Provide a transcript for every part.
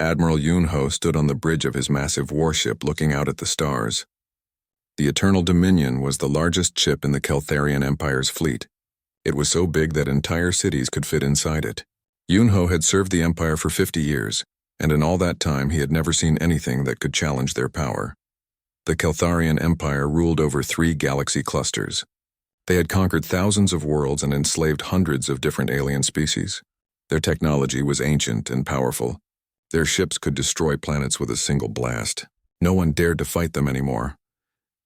Admiral Yunho stood on the bridge of his massive warship looking out at the stars. The Eternal Dominion was the largest ship in the Keltharian Empire's fleet. It was so big that entire cities could fit inside it. Yunho had served the Empire for 50 years, and in all that time he had never seen anything that could challenge their power. The Keltharian Empire ruled over 3 galaxy clusters. They had conquered thousands of worlds and enslaved hundreds of different alien species. Their technology was ancient and powerful. Their ships could destroy planets with a single blast. No one dared to fight them anymore.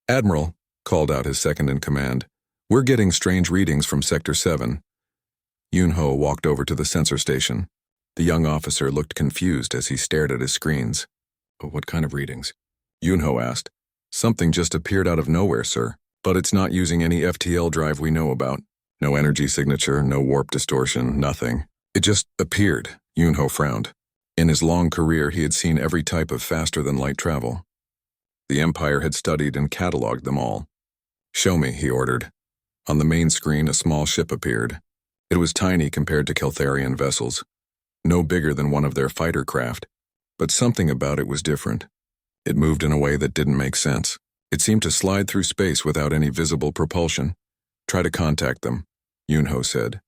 "Admiral," called out his second-in-command, "we're getting strange readings from Sector 7. Yunho walked over to the sensor station. The young officer looked confused as he stared at his screens. "What kind of readings?" Yunho asked. "Something just appeared out of nowhere, sir. But it's not using any FTL drive we know about. No energy signature, no warp distortion, nothing. It just appeared." Yunho frowned. In his long career, he had seen every type of faster-than-light travel. The Empire had studied and cataloged them all. "Show me," he ordered. On the main screen, a small ship appeared. It was tiny compared to Keltharian vessels, no bigger than one of their fighter craft, but something about it was different. It moved in a way that didn't make sense. It seemed to slide through space without any visible propulsion. "Try to contact them," Yunho said.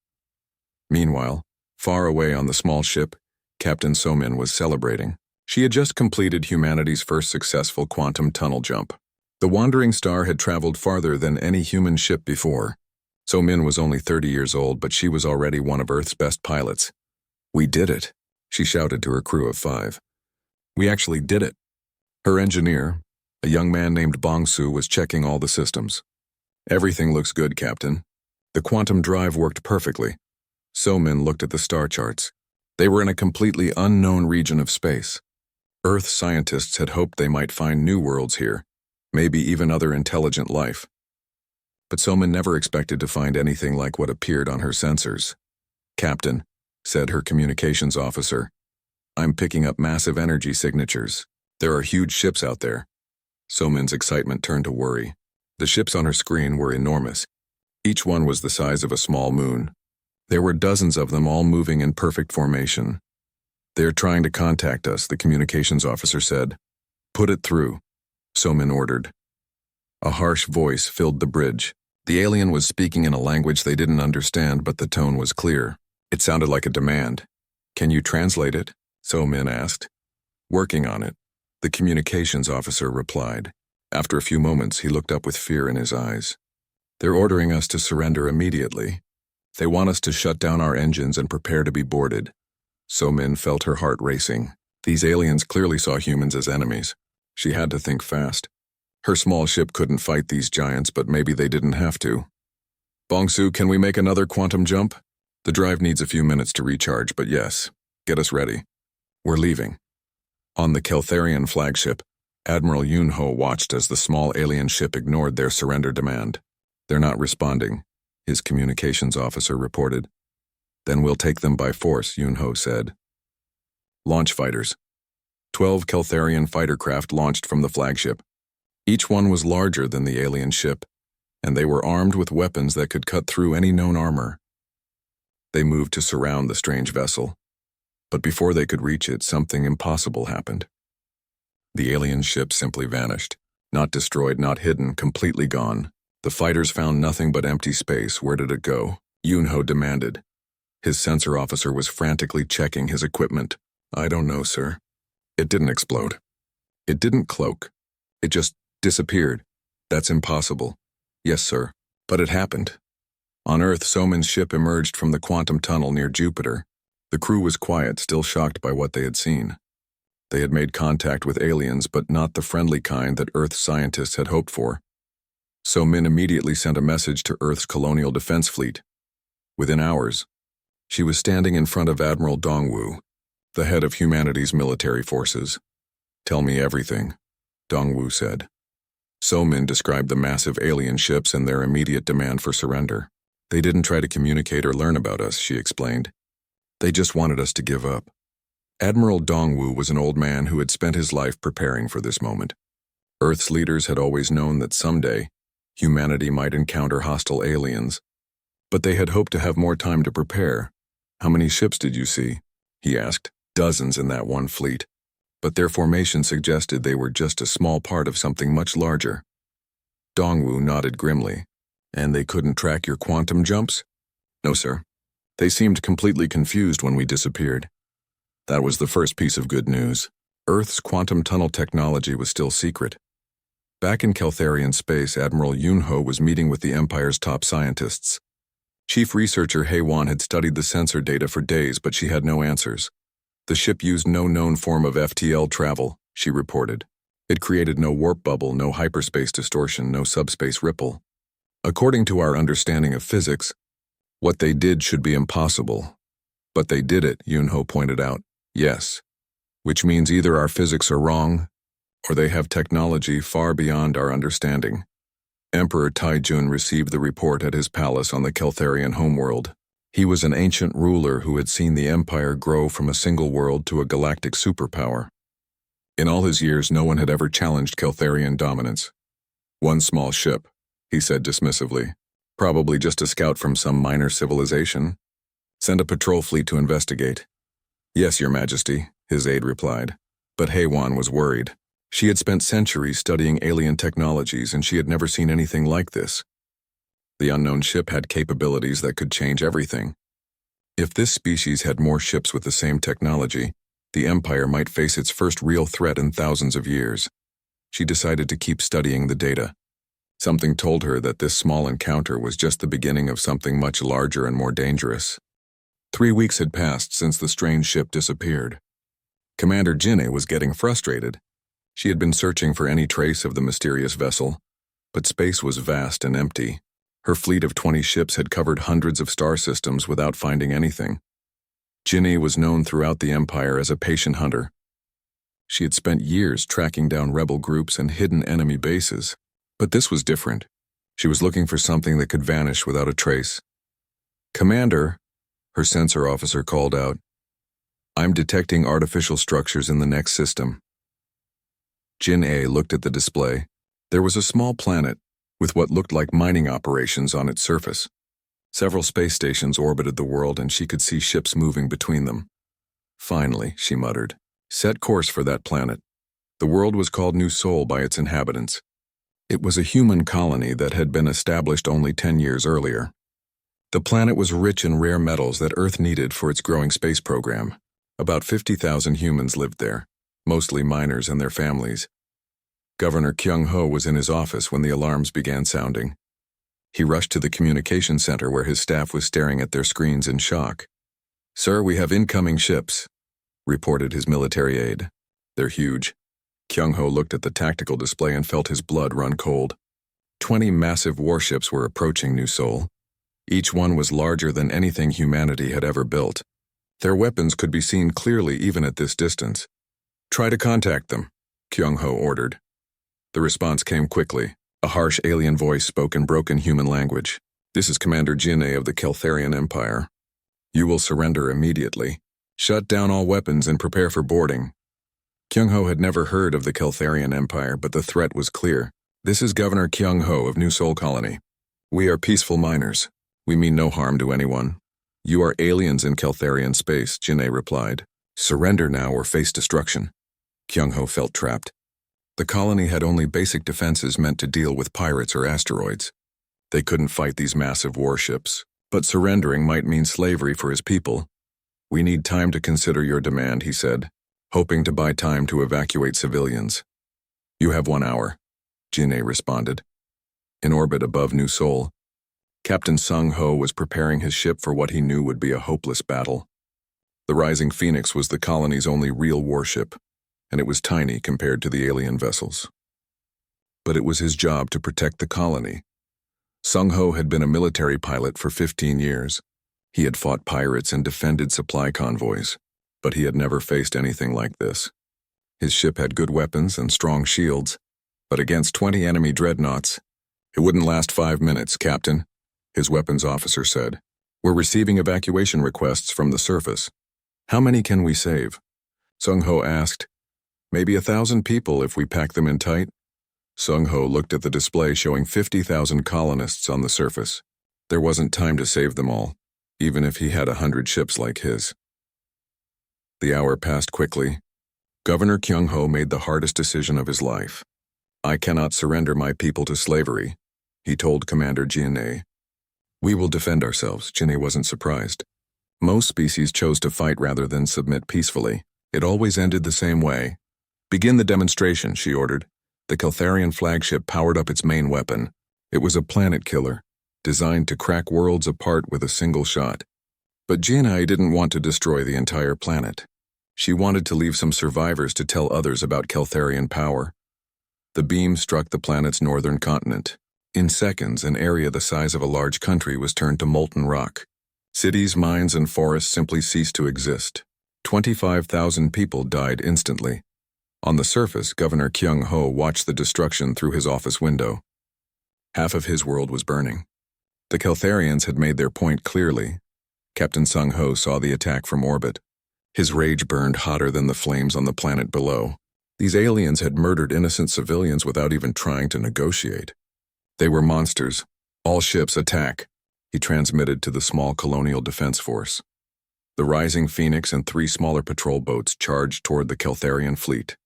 Meanwhile, far away on the small ship, Captain Somin was celebrating. She had just completed humanity's first successful quantum tunnel jump. The wandering star had traveled farther than any human ship before. Somin was only 30 years old, but she was already one of Earth's best pilots. "We did it," she shouted to her crew of 5. "We actually did it." Her engineer, a young man named Bongsu, was checking all the systems. "Everything looks good, Captain. The quantum drive worked perfectly." Somin looked at the star charts. They were in a completely unknown region of space. Earth scientists had hoped they might find new worlds here, maybe even other intelligent life. But Somin never expected to find anything like what appeared on her sensors. "Captain," said her communications officer, "I'm picking up massive energy signatures. There are huge ships out there." Somin's excitement turned to worry. The ships on her screen were enormous. Each one was the size of a small moon. There were dozens of them all moving in perfect formation. "They're trying to contact us," the communications officer said. "Put it through," Somin ordered. A harsh voice filled the bridge. The alien was speaking in a language they didn't understand, but the tone was clear. It sounded like a demand. "Can you translate it?" Somin asked. "Working on it," the communications officer replied. After a few moments, he looked up with fear in his eyes. "They're ordering us to surrender immediately. They want us to shut down our engines and prepare to be boarded." Somin felt her heart racing. These aliens clearly saw humans as enemies. She had to think fast. Her small ship couldn't fight these giants, but maybe they didn't have to. "Bongsu, can we make another quantum jump? The drive needs a few minutes to recharge, but yes, get us ready. We're leaving." On the Keltharian flagship, Admiral Yunho watched as the small alien ship ignored their surrender demand. "They're not responding," his communications officer reported. "Then we'll take them by force," Yunho said. Launch fighters. 12 Keltharian fighter craft launched from the flagship. Each one was larger than the alien ship, and they were armed with weapons that could cut through any known armor. They moved to surround the strange vessel. But before they could reach it, something impossible happened. The alien ship simply vanished. Not destroyed, not hidden, completely gone. The fighters found nothing but empty space. "Where did it go?" Yunho demanded. His sensor officer was frantically checking his equipment. "I don't know, sir." "It didn't explode. It didn't cloak. It just disappeared." "That's impossible." "Yes, sir. But it happened." On Earth, Somin's ship emerged from the quantum tunnel near Jupiter. The crew was quiet, still shocked by what they had seen. They had made contact with aliens, but not the friendly kind that Earth scientists had hoped for. Somin immediately sent a message to Earth's colonial defense fleet. Within hours, she was standing in front of Admiral Dongwu, the head of humanity's military forces. "Tell me everything," Dongwu said. Somin described the massive alien ships and their immediate demand for surrender. "They didn't try to communicate or learn about us," she explained. "They just wanted us to give up." Admiral Dongwu was an old man who had spent his life preparing for this moment. Earth's leaders had always known that someday, humanity might encounter hostile aliens, but they had hoped to have more time to prepare. "How many ships did you see?" he asked. "Dozens in that one fleet. but their formation suggested they were just a small part of something much larger. Dongwu nodded grimly. And they couldn't track your quantum jumps? No, sir. They seemed completely confused when we disappeared. That was the first piece of good news. Earth's quantum tunnel technology was still secret. Back in Keltharian space, Admiral Yunho was meeting with the Empire's top scientists. Chief researcher Heiwan had studied the sensor data for days, but she had no answers. The ship used no known form of FTL travel, she reported. It created no warp bubble, no hyperspace distortion, no subspace ripple. According to our understanding of physics, what they did should be impossible. But they did it, Yunho pointed out. Yes. Which means either our physics are wrong, or they have technology far beyond our understanding. Emperor Taijun received the report at his palace on the Keltharian homeworld. He was an ancient ruler who had seen the Empire grow from a single world to a galactic superpower. In all his years, no one had ever challenged Keltharian dominance. One small ship, he said dismissively. Probably just a scout from some minor civilization. Send a patrol fleet to investigate. Yes, Your Majesty, his aide replied. But Heiwan was worried. She had spent centuries studying alien technologies, and she had never seen anything like this. The unknown ship had capabilities that could change everything. If this species had more ships with the same technology, the Empire might face its first real threat in thousands of years. She decided to keep studying the data. Something told her that this small encounter was just the beginning of something much larger and more dangerous. 3 weeks had passed since the strange ship disappeared. Commander Jinne was getting frustrated. She had been searching for any trace of the mysterious vessel, but space was vast and empty. Her fleet of 20 ships had covered hundreds of star systems without finding anything. Jinne was known throughout the Empire as a patient hunter. She had spent years tracking down rebel groups and hidden enemy bases. But this was different. She was looking for something that could vanish without a trace. Commander, her sensor officer called out, I'm detecting artificial structures in the next system. Jinne looked at the display. There was a small planet with what looked like mining operations on its surface. Several space stations orbited the world, and she could see ships moving between them. Finally, she muttered, set course for that planet. The world was called New Sol by its inhabitants. It was a human colony that had been established only 10 years earlier. The planet was rich in rare metals that Earth needed for its growing space program. About 50,000 humans lived there, mostly miners and their families. Governor Kyung-ho was in his office when the alarms began sounding. He rushed to the communication center where his staff was staring at their screens in shock. Sir, we have incoming ships, reported his military aide. They're huge. Kyung-ho looked at the tactical display and felt his blood run cold. 20 massive warships were approaching New Sol. Each one was larger than anything humanity had ever built. Their weapons could be seen clearly even at this distance. Try to contact them, Kyung-ho ordered. The response came quickly. A harsh alien voice spoke in broken human language. This is Commander Jinne of the Keltharian Empire. You will surrender immediately. Shut down all weapons and prepare for boarding. Kyung-ho had never heard of the Keltharian Empire, but the threat was clear. This is Governor Kyung-ho of New Sol Colony. We are peaceful miners. We mean no harm to anyone. You are aliens in Keltharian space, Jinne replied. Surrender now or face destruction. Kyung-ho felt trapped. The colony had only basic defenses meant to deal with pirates or asteroids. They couldn't fight these massive warships, but surrendering might mean slavery for his people. We need time to consider your demand, he said, hoping to buy time to evacuate civilians. You have 1 hour, Jinne responded. In orbit above New Sol, Captain Sung-ho was preparing his ship for what he knew would be a hopeless battle. The Rising Phoenix was the colony's only real warship, and it was tiny compared to the alien vessels. But it was his job to protect the colony. Sung-ho had been a military pilot for 15 years. He had fought pirates and defended supply convoys, but he had never faced anything like this. His ship had good weapons and strong shields, but against 20 enemy dreadnoughts, it wouldn't last 5 minutes, Captain, his weapons officer said. We're receiving evacuation requests from the surface. How many can we save? Sung-ho asked. Maybe 1,000 people if we pack them in tight. Sung-ho looked at the display showing 50,000 colonists on the surface. There wasn't time to save them all, even if he had 100 ships like his. The hour passed quickly. Governor Kyung-ho made the hardest decision of his life. "I cannot surrender my people to slavery," he told Commander Jin-A. "We will defend ourselves." Jin-A wasn't surprised. Most species chose to fight rather than submit peacefully. It always ended the same way. "Begin the demonstration," she ordered. The Keltharian flagship powered up its main weapon. It was a planet killer, designed to crack worlds apart with a single shot. But Jin-A didn't want to destroy the entire planet. She wanted to leave some survivors to tell others about Keltharian power. The beam struck the planet's northern continent. In seconds, an area the size of a large country was turned to molten rock. Cities, mines, and forests simply ceased to exist. 25,000 people died instantly. On the surface, Governor Kyung-ho watched the destruction through his office window. Half of his world was burning. The Keltharians had made their point clearly. Captain Sung-ho saw the attack from orbit. His rage burned hotter than the flames on the planet below. These aliens had murdered innocent civilians without even trying to negotiate. They were monsters. "All ships attack," he transmitted to the small colonial defense force. The Rising Phoenix and 3 smaller patrol boats charged toward the Keltharian fleet.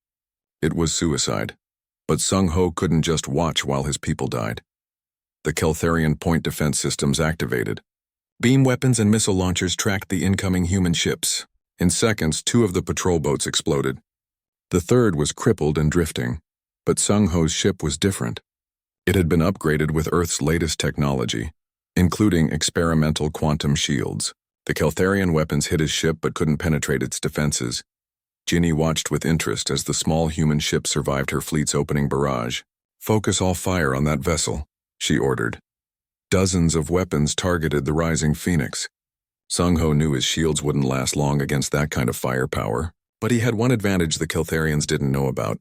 It was suicide, but Sung-ho couldn't just watch while his people died. The Keltharian point defense systems activated. Beam weapons and missile launchers tracked the incoming human ships. In seconds, 2 of the patrol boats exploded. The third was crippled and drifting, but Sung-ho's ship was different. It had been upgraded with Earth's latest technology, including experimental quantum shields. The Keltharian weapons hit his ship but couldn't penetrate its defenses. Ginny watched with interest as the small human ship survived her fleet's opening barrage. "Focus all fire on that vessel," she ordered. Dozens of weapons targeted the Rising Phoenix. Sung-ho knew his shields wouldn't last long against that kind of firepower, but he had one advantage the Keltharians didn't know about.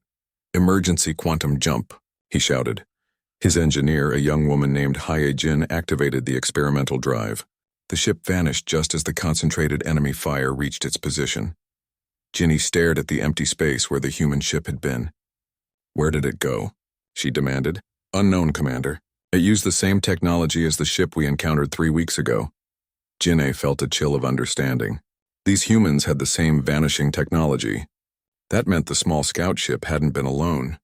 "Emergency quantum jump," he shouted. His engineer, a young woman named Hye-jin, activated the experimental drive. The ship vanished just as the concentrated enemy fire reached its position. Ginny stared at the empty space where the human ship had been. "Where did it go?" she demanded. "Unknown, Commander. It used the same technology as the ship we encountered 3 weeks ago." Jin-A felt a chill of understanding. These humans had the same vanishing technology. That meant the small scout ship hadn't been alone.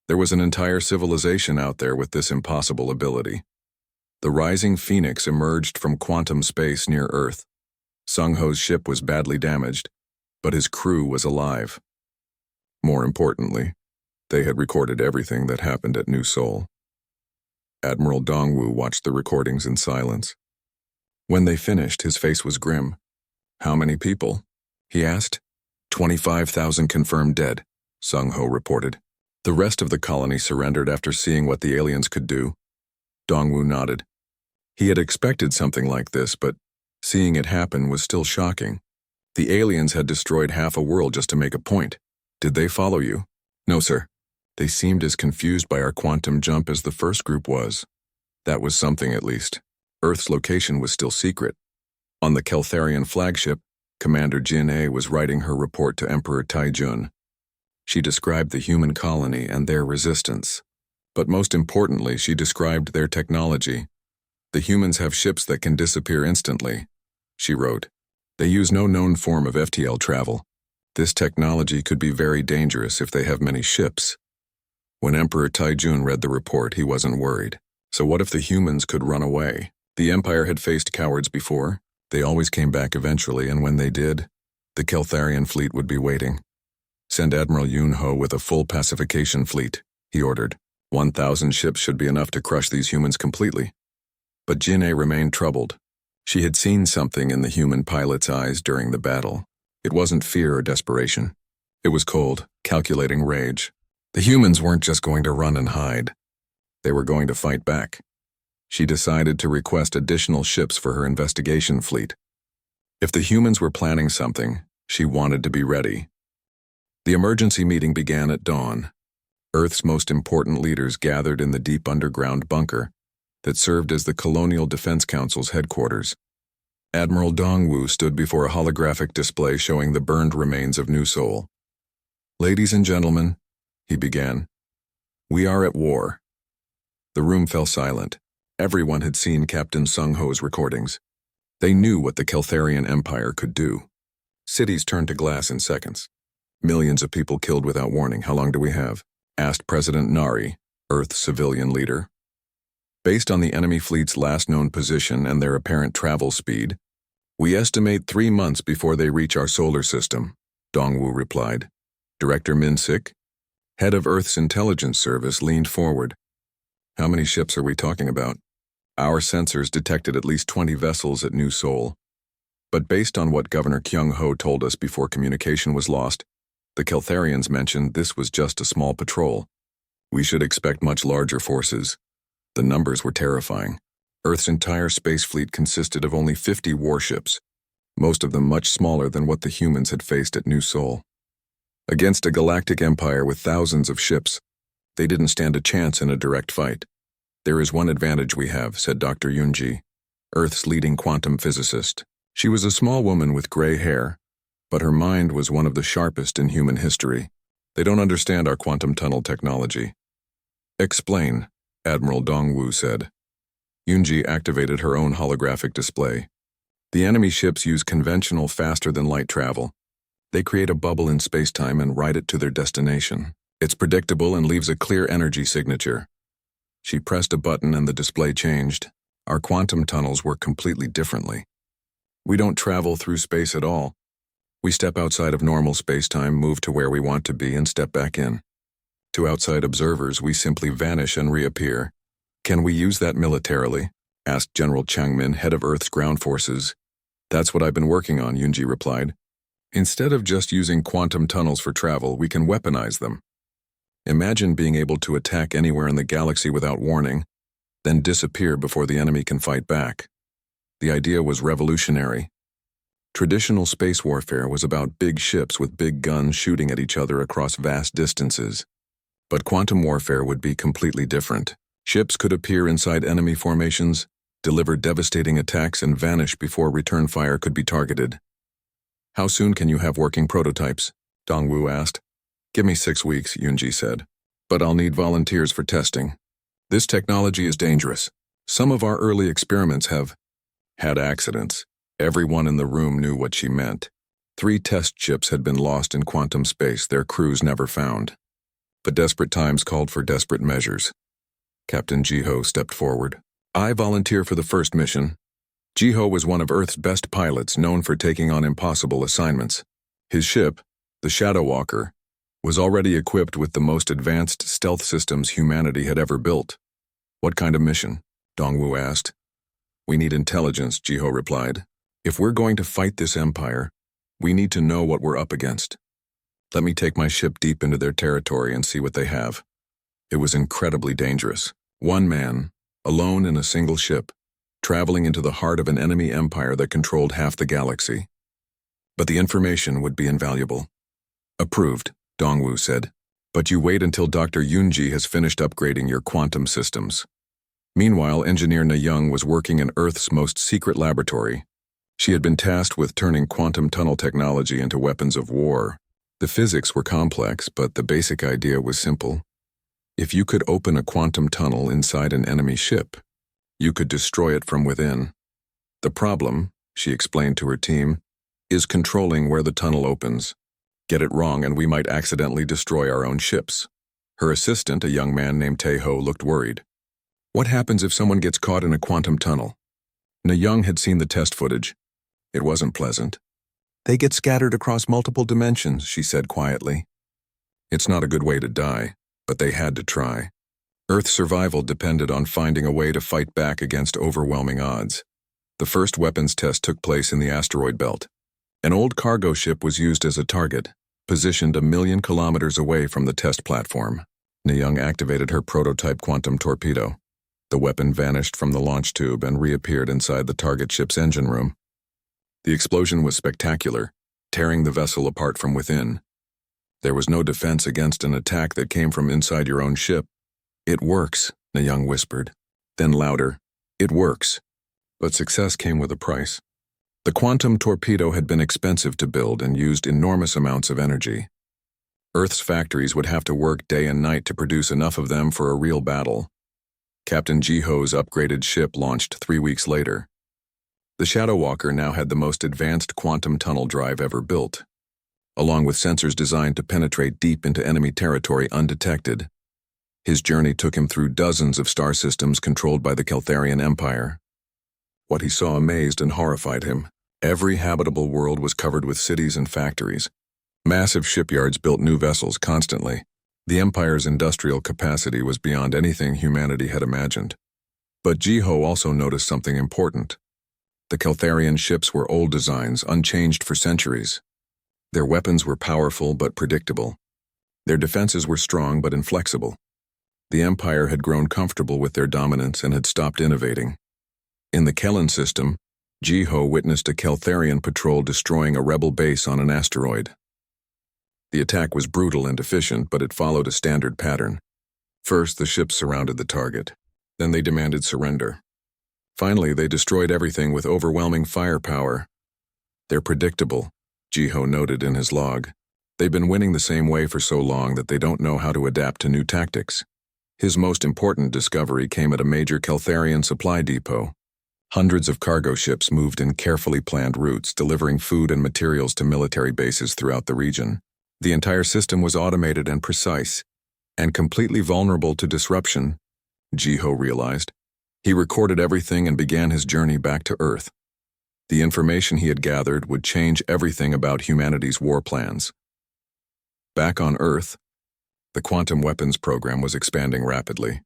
There was an entire civilization out there with this impossible ability. The Rising Phoenix emerged from quantum space near Earth. Sung-ho's ship was badly damaged, but his crew was alive. More importantly, they had recorded everything that happened at New Seoul. Admiral Dong-woo watched the recordings in silence. When they finished, his face was grim. "How many people?" he asked. 25,000 confirmed dead," Sung-ho reported. "The rest of the colony surrendered after seeing what the aliens could do." Dong-woo nodded. He had expected something like this, but seeing it happen was still shocking. The aliens had destroyed half a world just to make a point. "Did they follow you?" "No, sir. They seemed as confused by our quantum jump as the first group was." That was something, at least. Earth's location was still secret. On the Keltharian flagship, Commander Jin-A was writing her report to Emperor Taijun. She described the human colony and their resistance. But most importantly, she described their technology. "The humans have ships that can disappear instantly," she wrote. "They use no known form of FTL travel. This technology could be very dangerous if they have many ships." When Emperor Taijun read the report, he wasn't worried. So what if the humans could run away? The Empire had faced cowards before. They always came back eventually, and when they did, the Keltharian fleet would be waiting. "Send Admiral Yoon-ho with a full pacification fleet," he ordered. 1,000 ships should be enough to crush these humans completely. But Jin-A remained troubled. She had seen something in the human pilot's eyes during the battle. It wasn't fear or desperation. It was cold, calculating rage. The humans weren't just going to run and hide. They were going to fight back. She decided to request additional ships for her investigation fleet. If the humans were planning something, she wanted to be ready. The emergency meeting began at dawn. Earth's most important leaders gathered in the deep underground bunker that served as the Colonial Defense Council's headquarters. Admiral Dong-woo stood before a holographic display showing the burned remains of New Seoul. "Ladies and gentlemen," he began, "we are at war." The room fell silent. Everyone had seen Captain Sung-ho's recordings. They knew what the Keltharian Empire could do. Cities turned to glass in seconds. Millions of people killed without warning. How long do we have? Asked President Nari, Earth's civilian leader. Based on the enemy fleet's last known position and their apparent travel speed, we estimate 3 months before they reach our solar system, Dongwu replied. Director Min-sik, head of Earth's intelligence service, leaned forward. How many ships are we talking about? Our sensors detected at least 20 vessels at New Seoul. But based on what Governor Kyung-ho told us before communication was lost, the Keltharians mentioned this was just a small patrol. We should expect much larger forces. The numbers were terrifying. Earth's entire space fleet consisted of only 50 warships, most of them much smaller than what the humans had faced at New Seoul. Against a galactic empire with thousands of ships, they didn't stand a chance in a direct fight. There is one advantage we have, said Dr. Yoonji, Earth's leading quantum physicist. She was a small woman with gray hair, but her mind was one of the sharpest in human history. They don't understand our quantum tunnel technology. Explain, Admiral Dongwu said. Yoonji activated her own holographic display. The enemy ships use conventional faster-than-light travel. They create a bubble in space-time and ride it to their destination. It's predictable and leaves a clear energy signature. She pressed a button and the display changed. Our quantum tunnels work completely differently. We don't travel through space at all. We step outside of normal space-time, move to where we want to be, and step back in. To outside observers, we simply vanish and reappear. Can we use that militarily? Asked General Changmin, head of Earth's ground forces. That's what I've been working on, Yoonji replied. Instead of just using quantum tunnels for travel, we can weaponize them. Imagine being able to attack anywhere in the galaxy without warning, then disappear before the enemy can fight back. The idea was revolutionary. Traditional space warfare was about big ships with big guns shooting at each other across vast distances. But quantum warfare would be completely different. Ships could appear inside enemy formations, deliver devastating attacks, and vanish before return fire could be targeted. How soon can you have working prototypes? Dongwu asked. Give me 6 weeks, Yoonji said. But I'll need volunteers for testing. This technology is dangerous. Some of our early experiments have had accidents. Everyone in the room knew what she meant. 3 test ships had been lost in quantum space, their crews never found. But desperate times called for desperate measures. Captain Jiho stepped forward. I volunteer for the first mission. Jiho was one of Earth's best pilots, known for taking on impossible assignments. His ship, the Shadow Walker, was already equipped with the most advanced stealth systems humanity had ever built. What kind of mission? Dongwu asked. We need intelligence, Jiho replied. If we're going to fight this empire, we need to know what we're up against. Let me take my ship deep into their territory and see what they have. It was incredibly dangerous. One man, alone in a single ship, traveling into the heart of an enemy empire that controlled half the galaxy. But the information would be invaluable. Approved, Dongwu said. But you wait until Dr. Yoonji has finished upgrading your quantum systems. Meanwhile, engineer Na Young was working in Earth's most secret laboratory. She had been tasked with turning quantum tunnel technology into weapons of war. The physics were complex, but the basic idea was simple. If you could open a quantum tunnel inside an enemy ship, you could destroy it from within. The problem, she explained to her team, is controlling where the tunnel opens. Get it wrong and we might accidentally destroy our own ships. Her assistant, a young man named Taeho, looked worried. What happens if someone gets caught in a quantum tunnel? Na Young had seen the test footage. It wasn't pleasant. They get scattered across multiple dimensions, she said quietly. It's not a good way to die, but they had to try. Earth's survival depended on finding a way to fight back against overwhelming odds. The first weapons test took place in the asteroid belt. An old cargo ship was used as a target, positioned 1,000,000 kilometers away from the test platform. Na Young activated her prototype quantum torpedo. The weapon vanished from the launch tube and reappeared inside the target ship's engine room. The explosion was spectacular, tearing the vessel apart from within. There was no defense against an attack that came from inside your own ship. It works, Na Young whispered. Then louder, it works. But success came with a price. The quantum torpedo had been expensive to build and used enormous amounts of energy. Earth's factories would have to work day and night to produce enough of them for a real battle. Captain Jiho's upgraded ship launched 3 weeks later. The Shadow Walker now had the most advanced quantum tunnel drive ever built. along with sensors designed to penetrate deep into enemy territory undetected. His journey took him through dozens of star systems controlled by the Keltharian Empire. What he saw amazed and horrified him. Every habitable world was covered with cities and factories. Massive shipyards built new vessels constantly. The Empire's industrial capacity was beyond anything humanity had imagined. But Jiho also noticed something important. The Keltharian ships were old designs, unchanged for centuries. Their weapons were powerful but predictable. Their defenses were strong but inflexible. The Empire had grown comfortable with their dominance and had stopped innovating. In the Kellan system, Jiho witnessed a Keltharian patrol destroying a rebel base on an asteroid. The attack was brutal and efficient, but it followed a standard pattern. First, the ships surrounded the target. Then they demanded surrender. Finally, they destroyed everything with overwhelming firepower. They're predictable, Jiho noted in his log. They've been winning the same way for so long that they don't know how to adapt to new tactics. His most important discovery came at a major Keltharian supply depot. Hundreds of cargo ships moved in carefully planned routes, delivering food and materials to military bases throughout the region. The entire system was automated and precise, and completely vulnerable to disruption, Jiho realized. He recorded everything and began his journey back to Earth. The information he had gathered would change everything about humanity's war plans. Back on Earth, the quantum weapons program was expanding rapidly.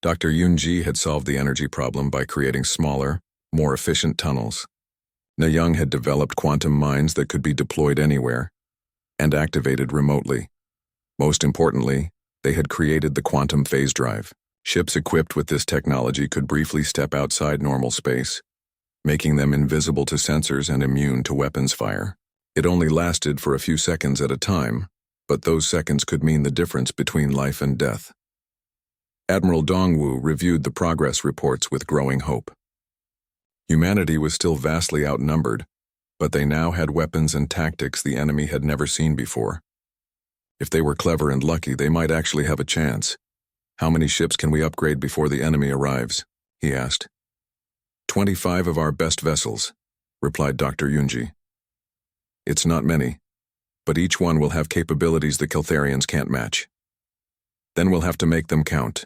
Dr. Yunji had solved the energy problem by creating smaller, more efficient tunnels. Nayang had developed quantum mines that could be deployed anywhere and activated remotely. Most importantly, they had created the quantum phase drive. Ships equipped with this technology could briefly step outside normal space, making them invisible to sensors and immune to weapons fire. It only lasted for a few seconds at a time, but those seconds could mean the difference between life and death. Admiral Dongwu reviewed the progress reports with growing hope. Humanity was still vastly outnumbered, but they now had weapons and tactics the enemy had never seen before. If they were clever and lucky, they might actually have a chance. How many ships can we upgrade before the enemy arrives? He asked. 25 of our best vessels, replied Dr. Yunji. It's not many, but each one will have capabilities the Keltharians can't match. Then we'll have to make them count,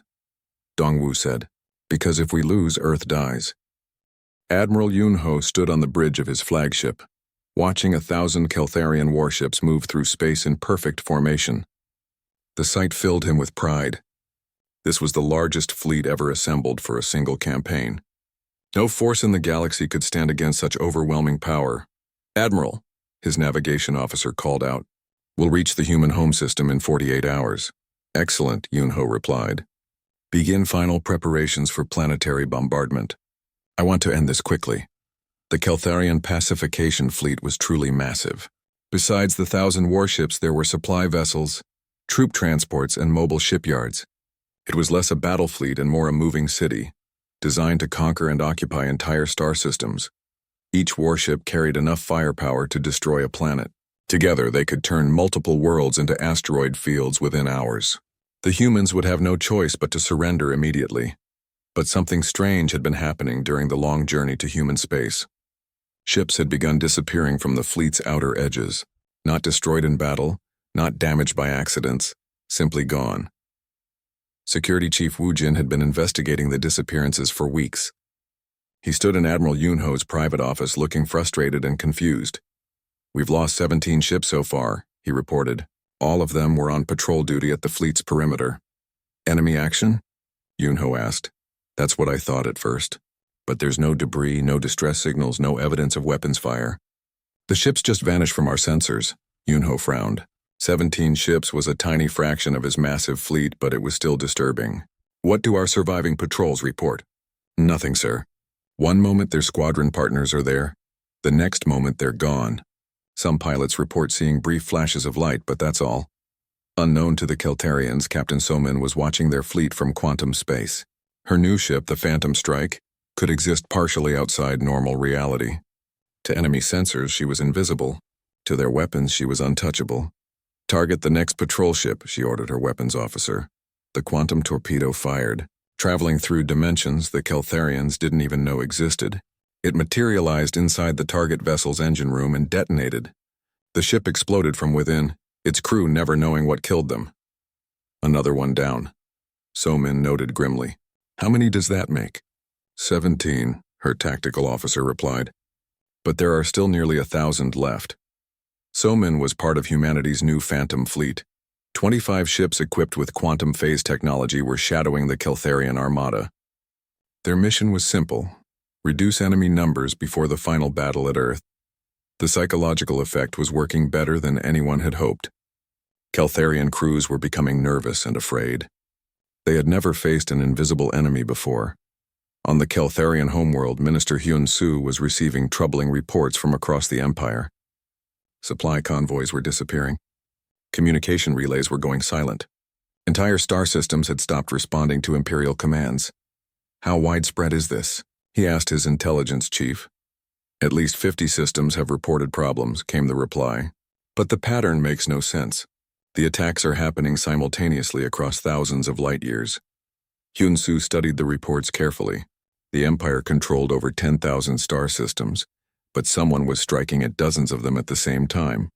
Dongwu said, because if we lose, Earth dies. Admiral Yunho stood on the bridge of his flagship, watching 1,000 Keltharian warships move through space in perfect formation. The sight filled him with pride. This was the largest fleet ever assembled for a single campaign. No force in the galaxy could stand against such overwhelming power. Admiral, his navigation officer called out, we'll reach the human home system in 48 hours. Excellent, Yunho replied. Begin final preparations for planetary bombardment. I want to end this quickly. The Keltharian pacification fleet was truly massive. Besides the 1,000 warships, there were supply vessels, troop transports, and mobile shipyards. It was less a battle fleet and more a moving city, designed to conquer and occupy entire star systems. Each warship carried enough firepower to destroy a planet. Together, they could turn multiple worlds into asteroid fields within hours. The humans would have no choice but to surrender immediately. But something strange had been happening during the long journey to human space. Ships had begun disappearing from the fleet's outer edges, not destroyed in battle, not damaged by accidents, simply gone. Security Chief Wu Jin had been investigating the disappearances for weeks. He stood in Admiral Yunho's private office looking frustrated and confused. We've lost 17 ships so far, he reported. All of them were on patrol duty at the fleet's perimeter. Enemy action? Yunho asked. That's what I thought at first. But there's no debris, no distress signals, no evidence of weapons fire. The ships just vanished from our sensors, Yunho frowned. 17 ships was a tiny fraction of his massive fleet, but it was still disturbing. What do our surviving patrols report? Nothing, sir. One moment their squadron partners are there, the next moment they're gone. Some pilots report seeing brief flashes of light, but that's all. Unknown to the Keltharians, Captain Somin was watching their fleet from quantum space. Her new ship, the Phantom Strike, could exist partially outside normal reality. To enemy sensors, she was invisible. To their weapons, she was untouchable. Target the next patrol ship, she ordered her weapons officer. The quantum torpedo fired. Traveling through dimensions the Keltharians didn't even know existed. It materialized inside the target vessel's engine room and detonated. The ship exploded from within, its crew never knowing what killed them. Another one down. So-min noted grimly. How many does that make? 17, her tactical officer replied. But there are still nearly 1,000 left. So-min was part of humanity's new Phantom fleet. 25 ships equipped with quantum phase technology were shadowing the Keltharian armada. Their mission was simple: reduce enemy numbers before the final battle at Earth. The psychological effect was working better than anyone had hoped. Keltharian crews were becoming nervous and afraid. They had never faced an invisible enemy before. On the Keltharian homeworld, Minister Hyun-soo was receiving troubling reports from across the Empire. Supply convoys were disappearing. Communication relays were going silent. Entire star systems had stopped responding to Imperial commands. How widespread is this? He asked his intelligence chief. At least 50 systems have reported problems, came the reply. But the pattern makes no sense. The attacks are happening simultaneously across thousands of light years. Hyun-soo studied the reports carefully. The Empire controlled over 10,000 star systems, but someone was striking at dozens of them at the same time.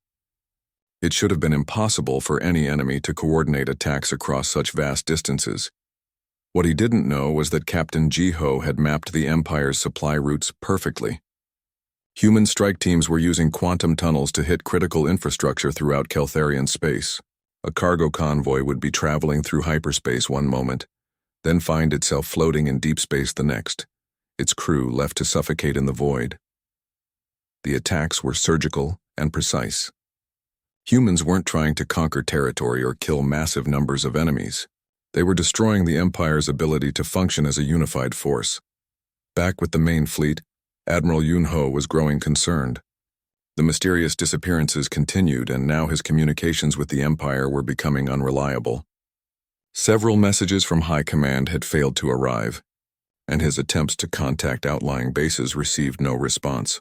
It should have been impossible for any enemy to coordinate attacks across such vast distances. What he didn't know was that Captain Ji-ho had mapped the Empire's supply routes perfectly. Human strike teams were using quantum tunnels to hit critical infrastructure throughout Keltharian space. A cargo convoy would be traveling through hyperspace one moment, then find itself floating in deep space the next, its crew left to suffocate in the void. The attacks were surgical and precise. Humans weren't trying to conquer territory or kill massive numbers of enemies. They were destroying the Empire's ability to function as a unified force. Back with the main fleet, Admiral Yoon-ho was growing concerned. The mysterious disappearances continued, and now his communications with the Empire were becoming unreliable. Several messages from High Command had failed to arrive, and his attempts to contact outlying bases received no response.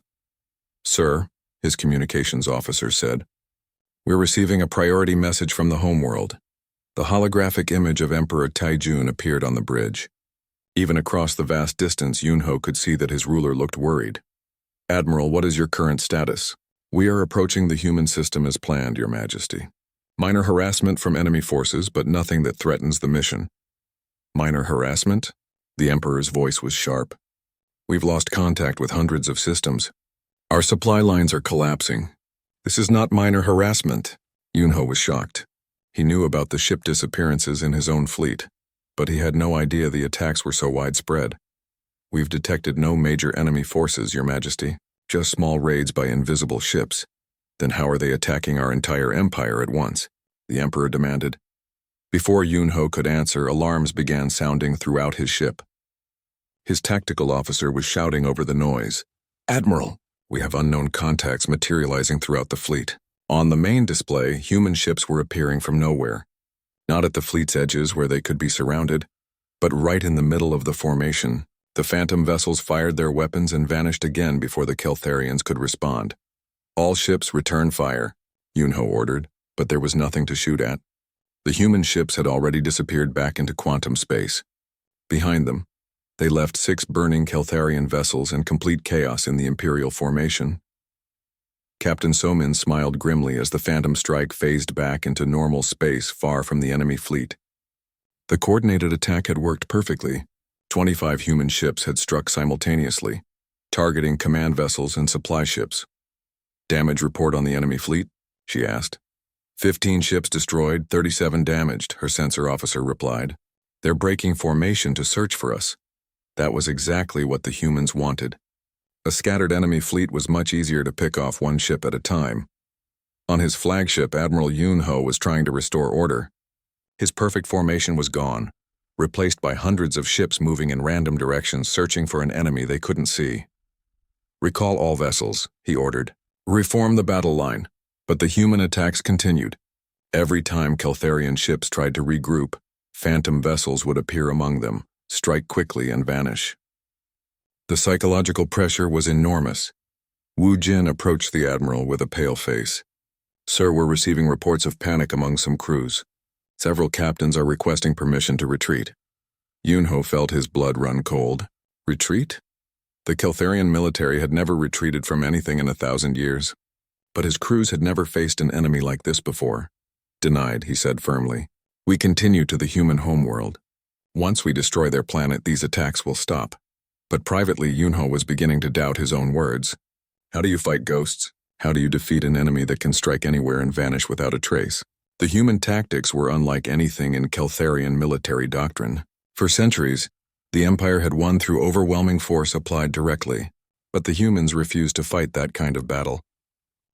"Sir," his communications officer said, "we're receiving a priority message from the homeworld." The holographic image of Emperor Taijun appeared on the bridge. Even across the vast distance, Yoon-ho could see that his ruler looked worried. "Admiral, what is your current status?" "We are approaching the human system as planned, Your Majesty. Minor harassment from enemy forces, but nothing that threatens the mission." "Minor harassment?" The Emperor's voice was sharp. "We've lost contact with hundreds of systems. Our supply lines are collapsing. This is not minor harassment." Yoon-ho was shocked. He knew about the ship disappearances in his own fleet, but he had no idea the attacks were so widespread. "We've detected no major enemy forces, Your Majesty, just small raids by invisible ships. Then how are they attacking our entire empire at once?" the Emperor demanded. Before Yoon-ho could answer, alarms began sounding throughout his ship. His tactical officer was shouting over the noise. "Admiral, we have unknown contacts materializing throughout the fleet." On the main display, human ships were appearing from nowhere. Not at the fleet's edges where they could be surrounded, but right in the middle of the formation. The Phantom vessels fired their weapons and vanished again before the Keltharians could respond. "All ships return fire," Yoon-ho ordered, but there was nothing to shoot at. The human ships had already disappeared back into quantum space. Behind them, they left 6 burning Keltharian vessels and complete chaos in the Imperial formation. Captain So-min smiled grimly as the Phantom strike phased back into normal space far from the enemy fleet. The coordinated attack had worked perfectly. 25 human ships had struck simultaneously, targeting command vessels and supply ships. "Damage report on the enemy fleet?" she asked. 15 ships destroyed, 37 damaged, her sensor officer replied. "They're breaking formation to search for us." That was exactly what the humans wanted. A scattered enemy fleet was much easier to pick off one ship at a time. On his flagship, Admiral Yoon-ho was trying to restore order. His perfect formation was gone, replaced by hundreds of ships moving in random directions searching for an enemy they couldn't see. "Recall all vessels," he ordered. "Reform the battle line." But the human attacks continued. Every time Keltharian ships tried to regroup, Phantom vessels would appear among them, strike quickly and vanish. The psychological pressure was enormous. Wu Jin approached the Admiral with a pale face. "Sir, we're receiving reports of panic among some crews. Several captains are requesting permission to retreat." Yoon-ho felt his blood run cold. Retreat? The Keltharian military had never retreated from anything in 1,000 years. But his crews had never faced an enemy like this before. Denied, he said firmly. We continue to the human homeworld. Once we destroy their planet, these attacks will stop. But privately, Yunho was beginning to doubt his own words. How do you fight ghosts? How do you defeat an enemy that can strike anywhere and vanish without a trace? The human tactics were unlike anything in Keltharian military doctrine. For centuries, the Empire had won through overwhelming force applied directly, but the humans refused to fight that kind of battle.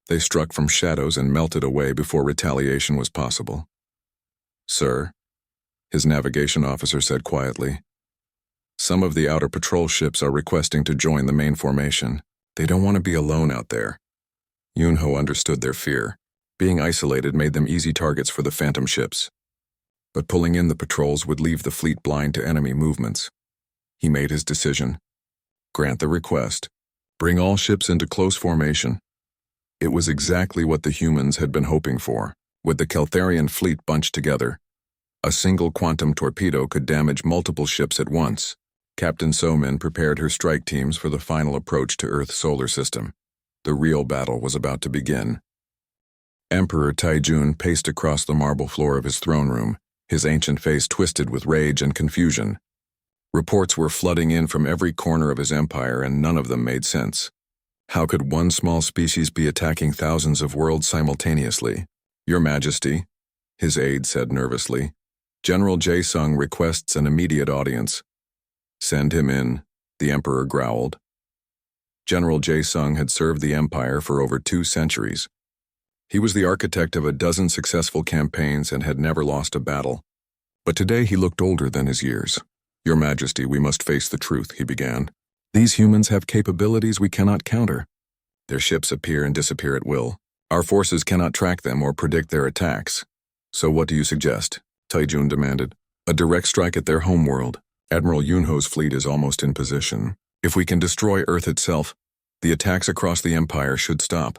They struck from shadows and melted away before retaliation was possible. Sir, his navigation officer said quietly, some of the outer patrol ships are requesting to join the main formation. They don't want to be alone out there. Yunho understood their fear. Being isolated made them easy targets for the phantom ships. But pulling in the patrols would leave the fleet blind to enemy movements. He made his decision. Grant the request. Bring all ships into close formation. It was exactly what the humans had been hoping for. With the Keltharian fleet bunched together, a single quantum torpedo could damage multiple ships at once. Captain Somin prepared her strike teams for the final approach to Earth's solar system. The real battle was about to begin. Emperor Taijun paced across the marble floor of his throne room, his ancient face twisted with rage and confusion. Reports were flooding in from every corner of his empire, and none of them made sense. How could one small species be attacking thousands of worlds simultaneously? Your Majesty, his aide said nervously, General Jae-sung requests an immediate audience. Send him in, the Emperor growled. General Jae-sung had served the Empire for over 2 centuries. He was the architect of a dozen successful campaigns and had never lost a battle. But today he looked older than his years. Your Majesty, we must face the truth, he began. These humans have capabilities we cannot counter. Their ships appear and disappear at will. Our forces cannot track them or predict their attacks. So what do you suggest? Taijun demanded. A direct strike at their homeworld. Admiral Yunho's fleet is almost in position. If we can destroy Earth itself, the attacks across the Empire should stop.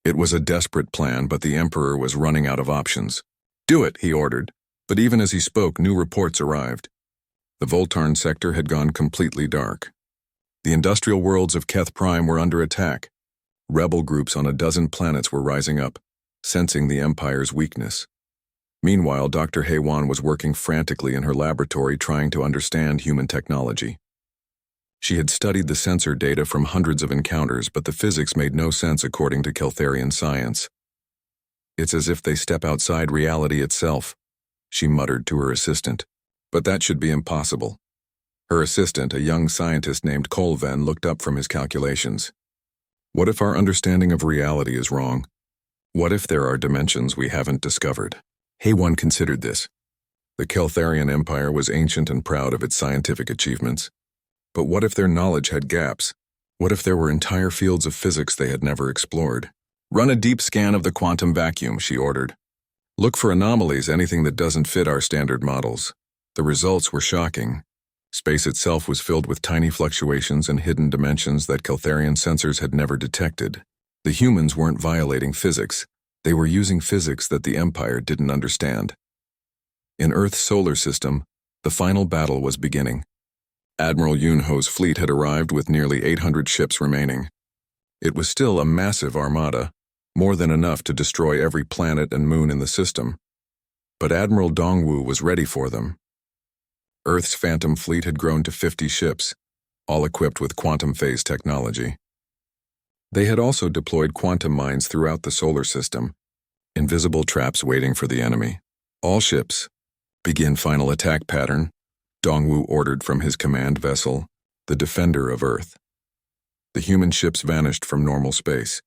It was a desperate plan, but the Emperor was running out of options. Do it, he ordered. But even as he spoke, new reports arrived. The Voltarn sector had gone completely dark. The industrial worlds of Keth Prime were under attack. Rebel groups on a dozen planets were rising up, sensing the Empire's weakness. Meanwhile, Dr. Haewon was working frantically in her laboratory trying to understand human technology. She had studied the sensor data from hundreds of encounters, but the physics made no sense according to Keltharian science. It's as if they step outside reality itself, she muttered to her assistant. But that should be impossible. Her assistant, a young scientist named Kolven, looked up from his calculations. What if our understanding of reality is wrong? What if there are dimensions we haven't discovered? Haewon considered this. The Keltharian Empire was ancient and proud of its scientific achievements. But what if their knowledge had gaps? What if there were entire fields of physics they had never explored? Run a deep scan of the quantum vacuum, she ordered. Look for anomalies, anything that doesn't fit our standard models. The results were shocking. Space itself was filled with tiny fluctuations and hidden dimensions that Keltharian sensors had never detected. The humans weren't violating physics. They were using physics that the Empire didn't understand. In Earth's solar system, the final battle was beginning. Admiral Yunho's fleet had arrived with nearly 800 ships remaining. It was still a massive armada, more than enough to destroy every planet and moon in the system. But Admiral Dongwu was ready for them. Earth's Phantom fleet had grown to 50 ships, all equipped with quantum phase technology. They had also deployed quantum mines throughout the solar system, invisible traps waiting for the enemy. All ships, begin final attack pattern, Dongwu ordered from his command vessel, the Defender of Earth. The human ships vanished from normal space,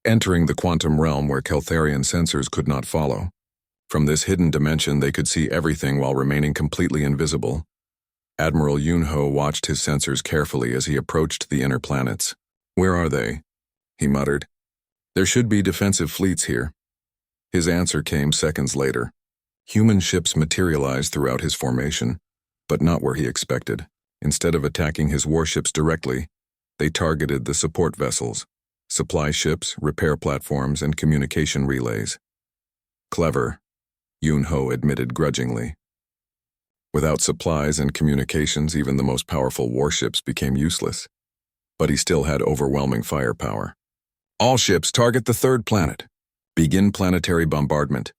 entering the quantum realm where Keltharian sensors could not follow. From this hidden dimension, they could see everything while remaining completely invisible. Admiral Yunho watched his sensors carefully as he approached the inner planets. Where are they? He muttered. There should be defensive fleets here. His answer came seconds later. Human ships materialized throughout his formation, but not where he expected. Instead of attacking his warships directly, they targeted the support vessels, supply ships, repair platforms, and communication relays. Clever, Yunho admitted grudgingly. Without supplies and communications, even the most powerful warships became useless. But he still had overwhelming firepower. All ships target the third planet. Begin planetary bombardment.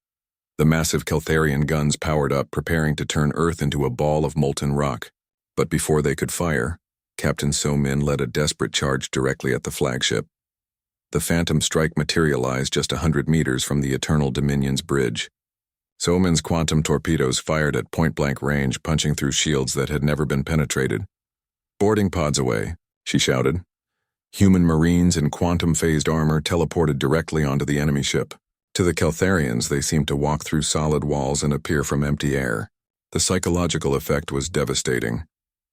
The massive Keltharian guns powered up, preparing to turn Earth into a ball of molten rock. But before they could fire, Captain So-Min led a desperate charge directly at the flagship. The Phantom Strike materialized just 100 meters from the Eternal Dominion's bridge. So-Min's quantum torpedoes fired at point-blank range, punching through shields that had never been penetrated. "Boarding pods away," she shouted. Human Marines in quantum-phased armor teleported directly onto the enemy ship. To the Keltharians, they seemed to walk through solid walls and appear from empty air. The psychological effect was devastating.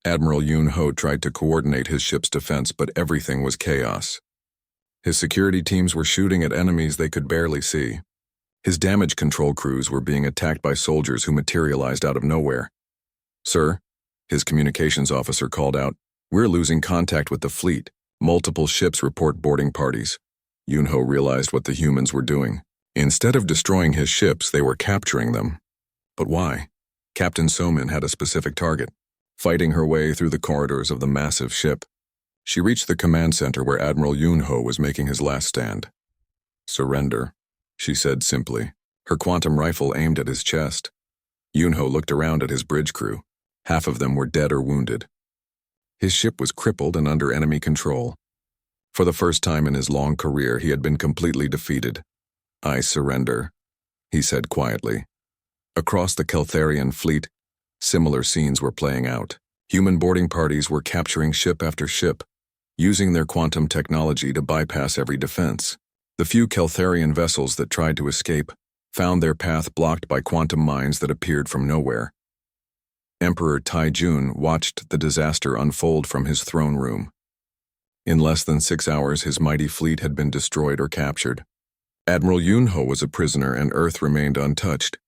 Admiral Yun-Ho tried to coordinate his ship's defense, but everything was chaos. His security teams were shooting at enemies they could barely see. His damage control crews were being attacked by soldiers who materialized out of nowhere. "Sir," his communications officer called out, "we're losing contact with the fleet. Multiple ships report boarding parties." Yun-Ho realized what the humans were doing. Instead of destroying his ships, they were capturing them. But why? Captain So-Min had a specific target. Fighting her way through the corridors of the massive ship, she reached the command center where Admiral Yun-Ho was making his last stand. "Surrender," she said simply, her quantum rifle aimed at his chest. Yun-Ho looked around at his bridge crew. Half of them were dead or wounded. His ship was crippled and under enemy control. For the first time in his long career, he had been completely defeated. "I surrender," he said quietly. Across the Keltharian fleet, similar scenes were playing out. Human boarding parties were capturing ship after ship, using their quantum technology to bypass every defense. The few Keltharian vessels that tried to escape found their path blocked by quantum mines that appeared from nowhere. Emperor Tai-Jun watched the disaster unfold from his throne room. In less than 6 hours, his mighty fleet had been destroyed or captured. Admiral Yun-Ho was a prisoner and Earth remained untouched.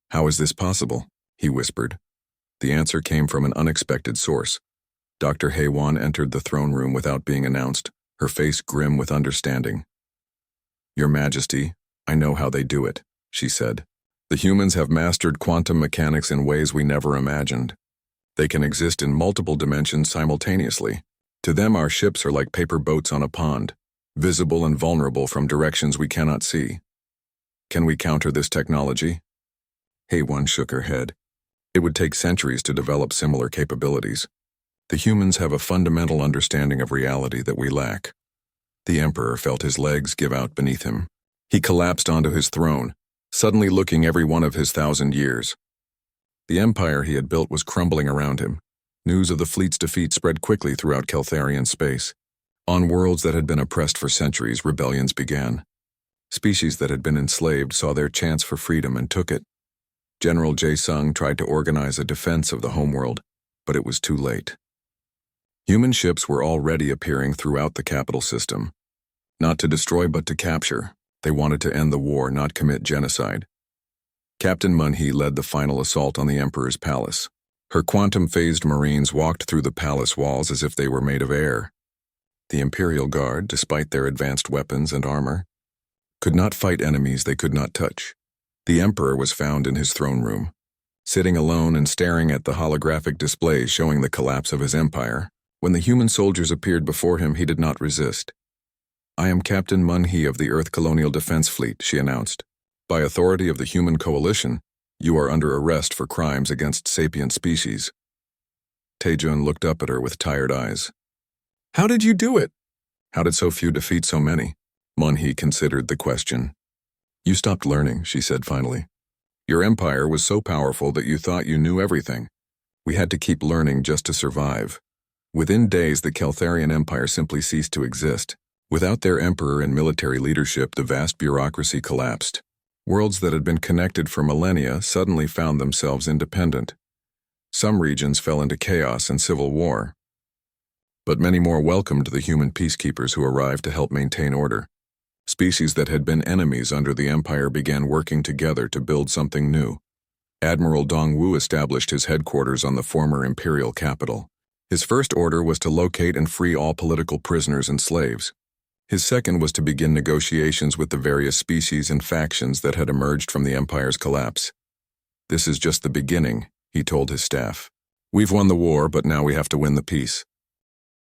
"How is this possible?" he whispered. The answer came from an unexpected source. Dr. Haewon entered the throne room without being announced, her face grim with understanding. "Your Majesty, I know how they do it," she said. "The humans have mastered quantum mechanics in ways we never imagined. They can exist in multiple dimensions simultaneously. To them, our ships are like paper boats on a pond, visible and vulnerable from directions we cannot see. Can we counter this technology?" Haewon shook her head. "It would take centuries to develop similar capabilities. The humans have a fundamental understanding of reality that we lack." The Emperor felt his legs give out beneath him. He collapsed onto his throne, suddenly looking every one of his 1,000 years. The empire he had built was crumbling around him. News of the fleet's defeat spread quickly throughout Keltharian space. On worlds that had been oppressed for centuries, rebellions began. Species that had been enslaved saw their chance for freedom and took it. General Jae-sung tried to organize a defense of the homeworld, but it was too late. Human ships were already appearing throughout the capital system. Not to destroy but to capture. They wanted to end the war, not commit genocide. Captain Mun-hee led the final assault on the Emperor's palace. Her quantum-phased Marines walked through the palace walls as if they were made of air. The Imperial Guard, despite their advanced weapons and armor, could not fight enemies they could not touch. The Emperor was found in his throne room, sitting alone and staring at the holographic displays showing the collapse of his empire. When the human soldiers appeared before him, he did not resist. "I am Captain Mun-hee of the Earth Colonial Defense Fleet," she announced. "By authority of the Human Coalition, you are under arrest for crimes against sapient species." Tae-jun looked up at her with tired eyes. "How did you do it?" "How did so few defeat so many?" Mun-hee considered the question. "You stopped learning," she said finally. "Your empire was so powerful that you thought you knew everything. We had to keep learning just to survive." Within days, the Keltharian Empire simply ceased to exist. Without their emperor and military leadership, the vast bureaucracy collapsed. Worlds that had been connected for millennia suddenly found themselves independent. Some regions fell into chaos and civil war. But many more welcomed the human peacekeepers who arrived to help maintain order. Species that had been enemies under the Empire began working together to build something new. Admiral Dongwu established his headquarters on the former imperial capital. His first order was to locate and free all political prisoners and slaves. His second was to begin negotiations with the various species and factions that had emerged from the Empire's collapse. "This is just the beginning," he told his staff. "We've won the war, but now we have to win the peace."